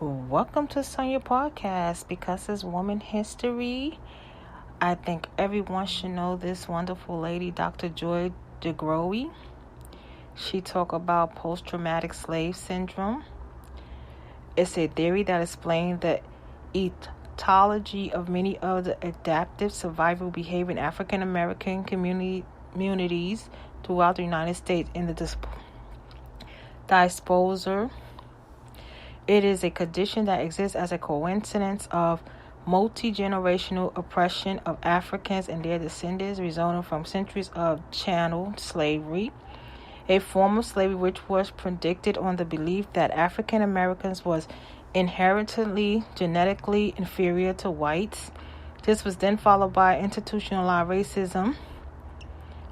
Welcome to Sonia Podcast. Because it's Woman History, I think everyone should know this wonderful lady, Dr. Joy Degruy. She talked about post-traumatic slave syndrome. It's a theory that explains the etiology of many of the adaptive survival behavior in African American communities throughout the United States in the diaspora. It is a condition that exists as a coincidence of multi-generational oppression of Africans and their descendants resulting from centuries of chattel slavery, a form of slavery which was predicated on the belief that African Americans was inherently genetically inferior to whites. This was then followed by institutionalized racism,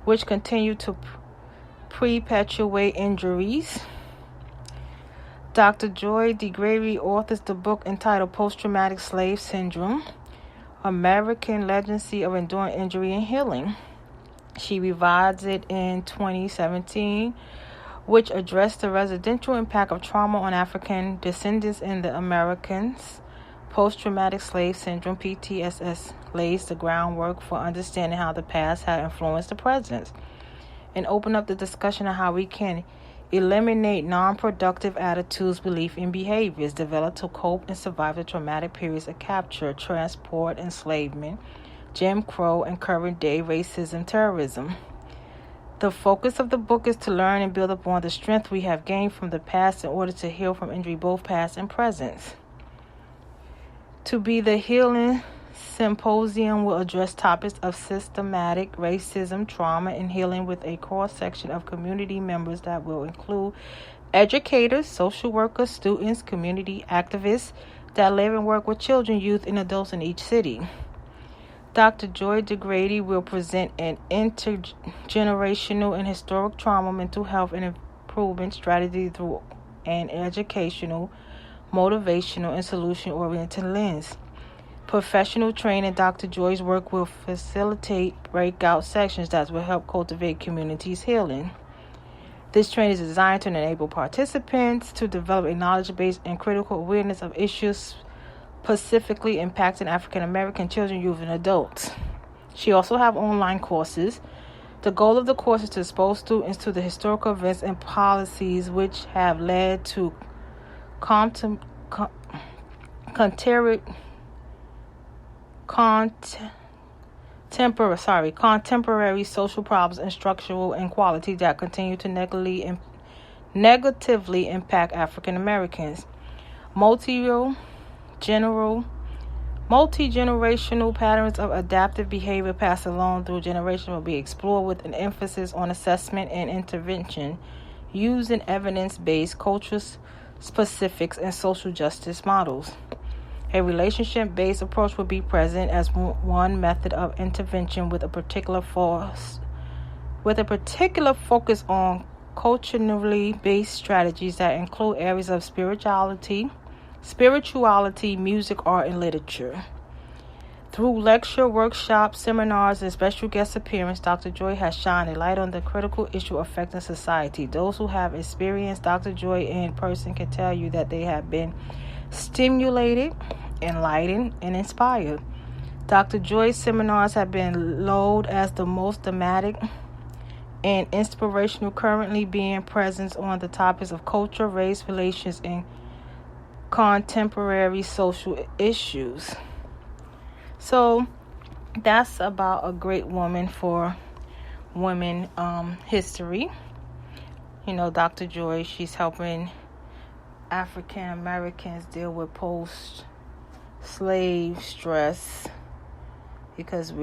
which continued to perpetuate injuries. Dr. Joy Degruy authors the book entitled Post-Traumatic Slave Syndrome, American Legacy of Enduring Injury and Healing. She revised it in 2017, which addressed the residential impact of trauma on African descendants in the Americans. Post-Traumatic Slave Syndrome, PTSS, lays the groundwork for understanding how the past had influenced the present and open up the discussion of how we can eliminate non-productive attitudes, beliefs, and behaviors developed to cope and survive the traumatic periods of capture, transport, enslavement, Jim Crow, and current-day racism, terrorism. The focus of the book is to learn and build upon the strength we have gained from the past in order to heal from injury, both past and present. To be the healing symposium will address topics of systematic racism, trauma, and healing with a cross-section of community members that will include educators, social workers, students, community activists that live and work with children, youth, and adults in each city. Dr. Joy Degruy will present an intergenerational and historic trauma, mental health, and improvement strategy through an educational, motivational, and solution-oriented lens. Professional training. Dr. Joy's work will facilitate breakout sections that will help cultivate communities' healing. This training is designed to enable participants to develop a knowledge base and critical awareness of issues specifically impacting African American children, youth, and adults. She also has online courses. The goal of the course is to expose students to the historical events and policies which have led to contemporary social problems and structural inequality that continue to negatively impact African Americans. Multi-generational patterns of adaptive behavior passed along through generations will be explored with an emphasis on assessment and intervention using evidence-based, cultural specifics, and social justice models. A relationship-based approach will be present as one method of intervention with a particular focus on culturally based strategies that include areas of spirituality, music, art, and literature. Through lecture, workshops, seminars, and special guest appearances, Dr. Joy has shined a light on the critical issue affecting society. Those who have experienced Dr. Joy in person can tell you that they have been stimulated, enlightened, and inspired. Dr. Joy's seminars have been lauded as the most thematic and inspirational, currently being present on the topics of culture, race, relations, and contemporary social issues. So that's about a great woman for women history. Dr. Joy, she's helping African Americans deal with post-slave stress because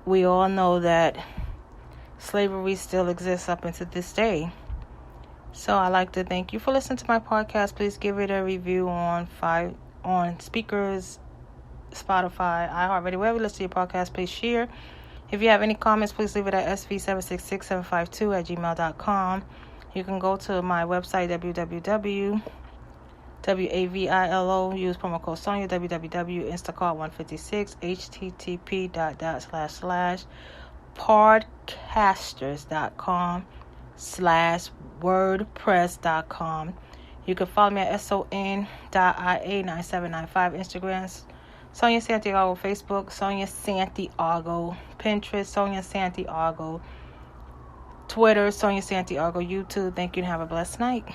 we all know that slavery still exists up until this day. So I'd like to thank you for listening to my podcast. Please give it a review on speakers, Spotify, iHeartRadio, wherever you listen to your podcast. Please share. If you have any comments, please leave it at sv766752@gmail.com. You can go to my website, www.wavilo, use promo code Sonia, www.instacart156, http://podcasters.com/wordpress.com. You can follow me at son.ia9795 Instagram, Sonia Santiago Facebook, Sonia Santiago Pinterest, Sonia Santiago Twitter, Sonia Santiago YouTube. Thank you and have a blessed night.